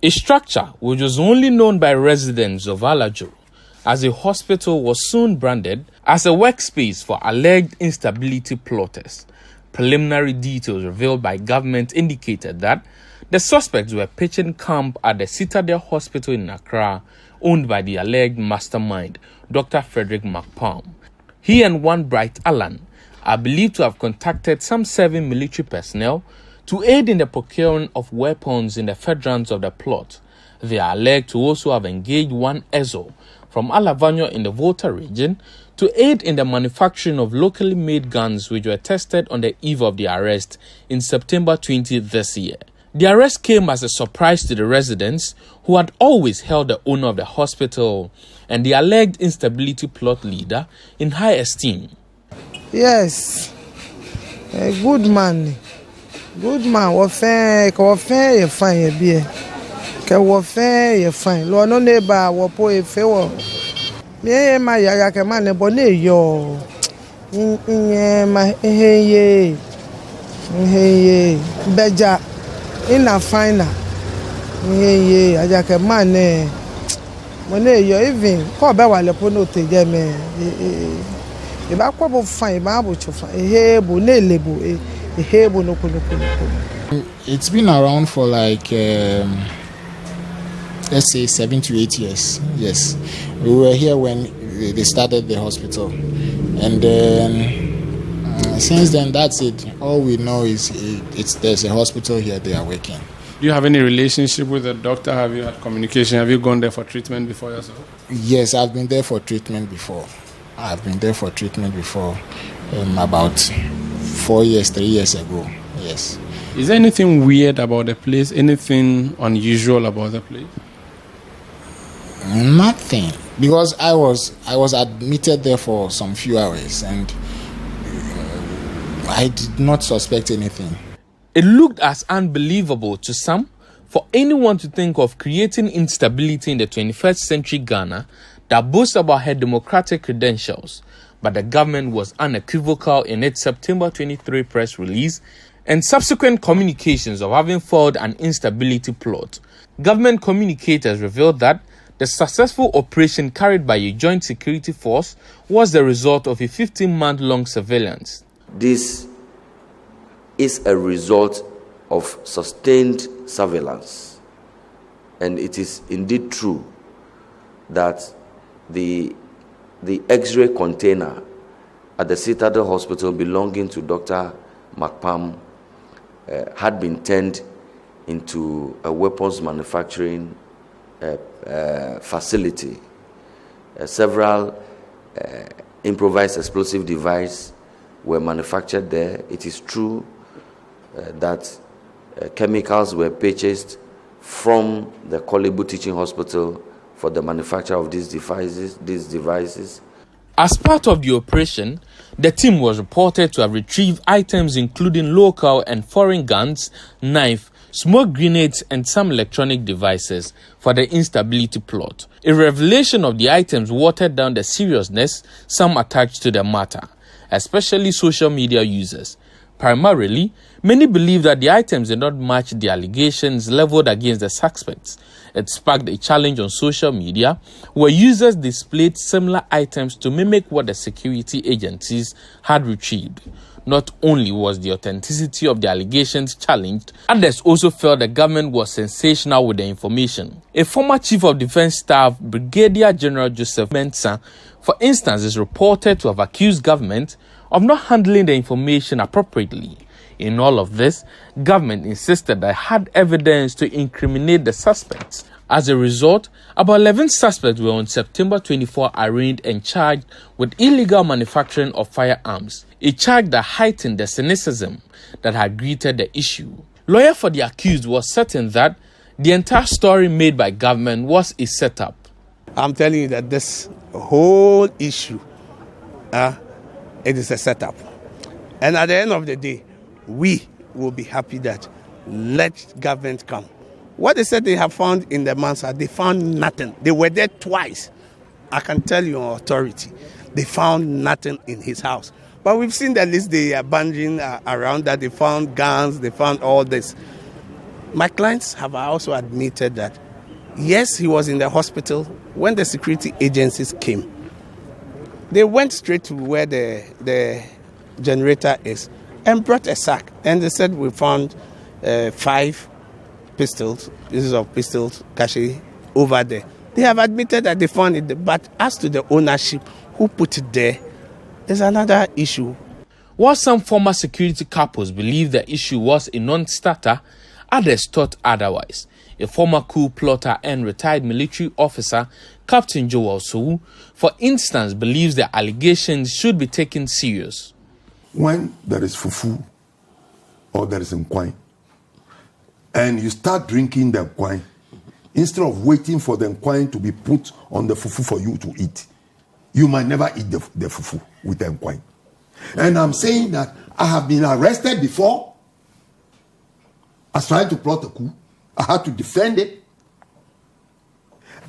A structure which was only known by residents of Alajo as a hospital was soon branded as a workspace for alleged instability plotters. Preliminary details revealed by government indicated that the suspects were pitching camp at the Citadel Hospital in Accra, owned by the alleged mastermind, Dr. Frederick McPalm. He and one Bright Allen are believed to have contacted some 7 military personnel to aid in the procuring of weapons in the furtherance of the plot. They are alleged to also have engaged one Ezo from Alavanyo in the Volta region to aid in the manufacturing of locally made guns which were tested on the eve of the arrest in September 20 this year. The arrest came as a surprise to the residents who had always held the owner of the hospital and the alleged instability plot leader in high esteem. Yes, a good man. Good man, warfare, you fine, you be. Warfare, you fine. Lord, no neighbor, wapo, you fail. Me, my yaka man, a bonnet, yo. My, hey, Beja, in a finer. Hey, I got a man, Monet, you even call Bawa Lepono to them. If I come fine, Babu to find a hebo, nelebo, a hebo no. It's been around for like, let's say 7 to 8 years. Yes. We were here when they started the hospital. And then, since then, that's it. All we know is there's a hospital here, they are working. Do you have any relationship with the doctor? Have you had communication? Have you gone there for treatment before yourself? Yes, I've been there for treatment before. About 4 years, 3 years ago. Yes. Is there anything weird about the place? Anything unusual about the place? Nothing, because I was admitted there for some few hours and I did not suspect anything. It looked as unbelievable to some for anyone to think of creating instability in the 21st century Ghana that boasts about her democratic credentials, but the government was unequivocal in its September 23 press release and subsequent communications of having foiled an instability plot. Government communicators revealed that the successful operation carried by a joint security force was the result of a 15-month-long surveillance. This is a result of sustained surveillance, and it is indeed true that the X-ray container at the Citadel Hospital belonging to Dr. McPalm had been turned into a weapons manufacturing facility. Several improvised explosive devices were manufactured there. It is true that chemicals were purchased from the Kolebu Teaching Hospital for the manufacture of these devices. As part of the operation, the team was reported to have retrieved items including local and foreign guns, knife, smoke grenades, and some electronic devices for the instability plot. A revelation of the items watered down the seriousness some attached to the matter, especially social media users. Primarily, many believe that the items did not match the allegations leveled against the suspects. It sparked a challenge on social media where users displayed similar items to mimic what the security agencies had retrieved. Not only was the authenticity of the allegations challenged, others also felt the government was sensational with the information. A former Chief of Defense Staff, Brigadier General Joseph Mensah, for instance, is reported to have accused government of not handling the information appropriately. In all of this, government insisted that it had evidence to incriminate the suspects. As a result, about 11 suspects were on September 24 arraigned and charged with illegal manufacturing of firearms, a charge that heightened the cynicism that had greeted the issue. Lawyer for the accused was certain that the entire story made by government was a setup. I'm telling you that this whole issue, it is a setup. And at the end of the day, we will be happy that let government come. What they said they have found in the Mansa, they found nothing. They were there twice. I can tell you on authority, they found nothing in his house. But we've seen the list they are banding around that they found guns, they found all this. My clients have also admitted that, yes, he was in the hospital when the security agencies came. They went straight to where the generator is and brought a sack. And they said, we found 5 pieces of pistols, cache over there. They have admitted that they found it, but as to the ownership, who put it there, is another issue. While some former security couples believe the issue was a non-starter, others thought otherwise. A former coup plotter and retired military officer, Captain Joel Sowu, for instance, believes the allegations should be taken serious. When there is fufu or there is nkwai, and you start drinking the nkwai, instead of waiting for the nkwai to be put on the fufu for you to eat, you might never eat the fufu with the nkwai. And I'm saying that I have been arrested before as trying to plot a coup. I had to defend it.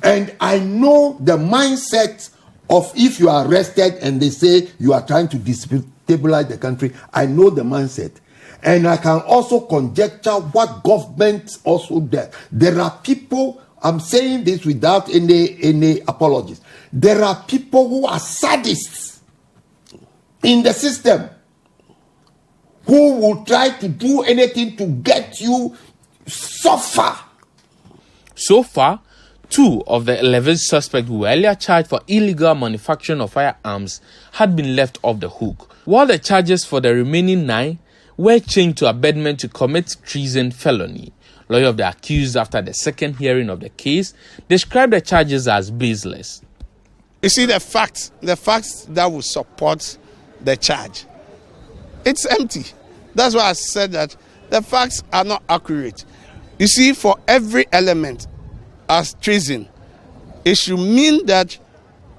And I know the mindset of if you are arrested and they say you are trying to destabilize the country. I know the mindset. And I can also conjecture what government also does. There are people, I'm saying this without any apologies. There are people who are sadists in the system who will try to do anything to get you suffer. So far, 2 of the 11 suspects who were earlier charged for illegal manufacturing of firearms had been left off the hook, while the charges for the remaining 9 were changed to abetment to commit treason felony. Lawyer of the accused, after the second hearing of the case, described the charges as baseless. You see, the facts that will support the charge, it's empty. That's why I said that the facts are not accurate. You see, for every element as treason, it should mean that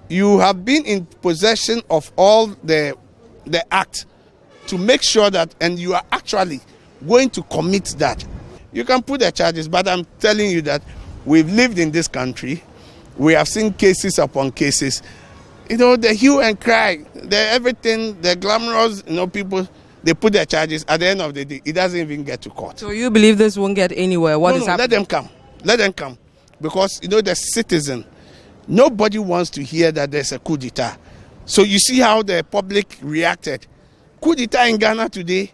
you have been in possession of all the act to make sure that, and you are actually going to commit that. You can put the charges, but I'm telling you that we've lived in this country. We have seen cases upon cases. You know, the hue and cry, everything, the glamorous, people, they put their charges. At the end of the day, it doesn't even get to court. So you believe this won't get anywhere? What is happening? Let them come. Let them come. Because, the citizen, nobody wants to hear that there's a coup d'etat. So you see how the public reacted. Coup d'etat in Ghana today.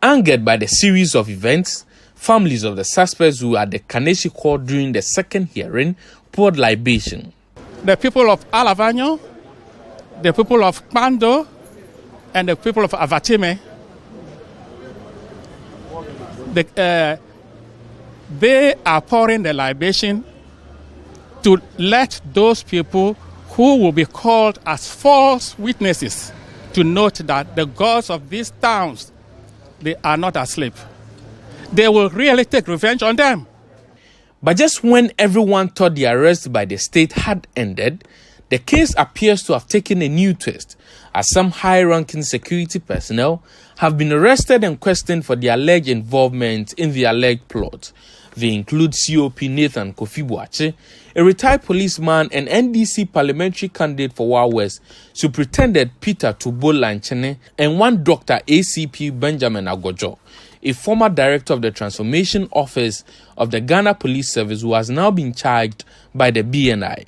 Angered by the series of events, families of the suspects who were at the Kaneshie court during the second hearing poured libation. The people of Alavanyo, the people of Kpando, and the people of Avatime, they are pouring the libation to let those people who will be called as false witnesses to note that the gods of these towns, they are not asleep. They will really take revenge on them. But just when everyone thought the arrest by the state had ended, the case appears to have taken a new twist, as some high-ranking security personnel have been arrested and questioned for their alleged involvement in the alleged plot. They include COP Nathan Kofi Boakye, a retired policeman and NDC parliamentary candidate for Wa West, Superintendent Peter Tubo Lanchene, and one Dr. ACP Benjamin Agojo, a former director of the Transformation Office of the Ghana Police Service who has now been charged by the BNI.